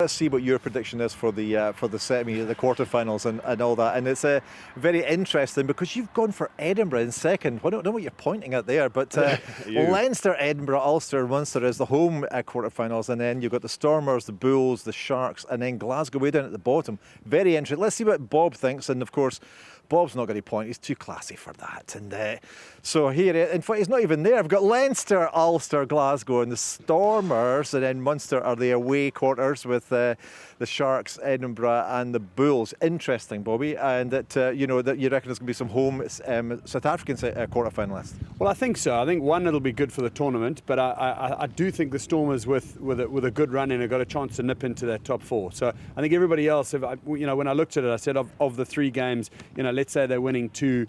Let's see what your prediction is for the semi, the quarterfinals, and all that. And it's very interesting because you've gone for Edinburgh in second. I don't know what you're pointing at there, but Leinster, Edinburgh, Ulster, Munster is the home quarterfinals, and then you've got the Stormers, the Bulls, the Sharks, and then Glasgow way down at the bottom. Very interesting. Let's see what Bob thinks, and of course, Bob's not going to point. He's too classy for that. And so here, in fact, he's not even there. I've got Leinster, Ulster, Glasgow, and the Stormers, and then Munster are the away quarters with the Sharks, Edinburgh, and the Bulls. Interesting, Bobby, and that that you reckon there's going to be some home South African quarterfinalists. Well, I think so. I think one, it'll be good for the tournament, but I do think the Stormers with a good run in have got a chance to nip into that top four. So I think everybody else, when I looked at it, I said of the three games, let's say they're winning two.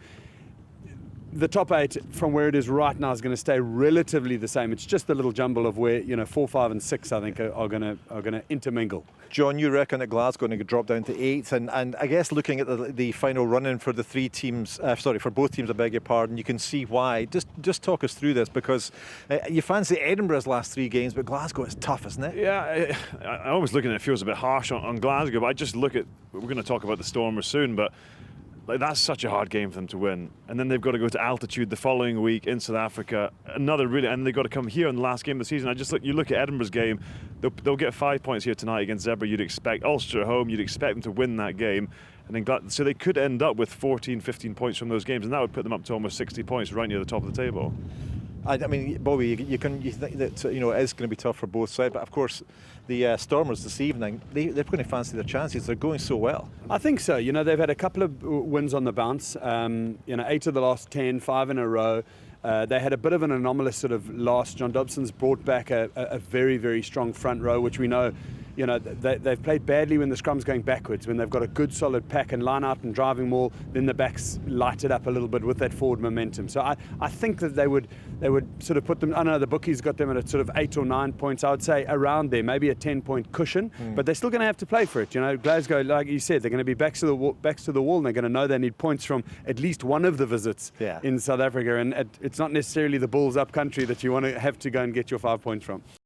The top eight from where it is right now is going to stay relatively the same. It's just a little jumble of where 4, 5, and 6 I think are going to intermingle. John, you reckon that Glasgow are going to drop down to 8th, and I guess looking at the final run-in for the three teams, for both teams, I beg your pardon, you can see why. Just talk us through this, because you fancy Edinburgh's last 3 games, but Glasgow is tough, isn't it? Yeah, I always look at it feels a bit harsh on Glasgow, but I just look at, we're going to talk about the Stormers soon, but that's such a hard game for them to win, and then they've got to go to altitude the following week in South Africa. And they've got to come here in the last game of the season. You look at Edinburgh's game; they'll get 5 points here tonight against Zebra. You'd expect Ulster at home. You'd expect them to win that game, and then so they could end up with 14, 15 points from those games, and that would put them up to almost 60 points, right near the top of the table. I mean, Bobby, you think that it is going to be tough for both sides, but of course, the Stormers this evening, they're going to fancy their chances. They're going so well. I think so. They've had a couple of wins on the bounce. 8 of the last 10, 5 in a row. They had a bit of an anomalous sort of loss. John Dobson's brought back a very, very strong front row, which we know. They've played badly when the scrum's going backwards. When they've got a good solid pack and line out and driving more, then the backs light it up a little bit with that forward momentum. So I think that they would sort of put them, I know the bookies got them at a sort of 8 or 9 points, I would say around there, maybe a 10-point cushion, but they're still going to have to play for it. Glasgow, like you said, they're going to be backs to the wall, and they're going to know they need points from at least one of the visits in South Africa, and it's not necessarily the Bulls up country that you want to have to go and get your 5 points from.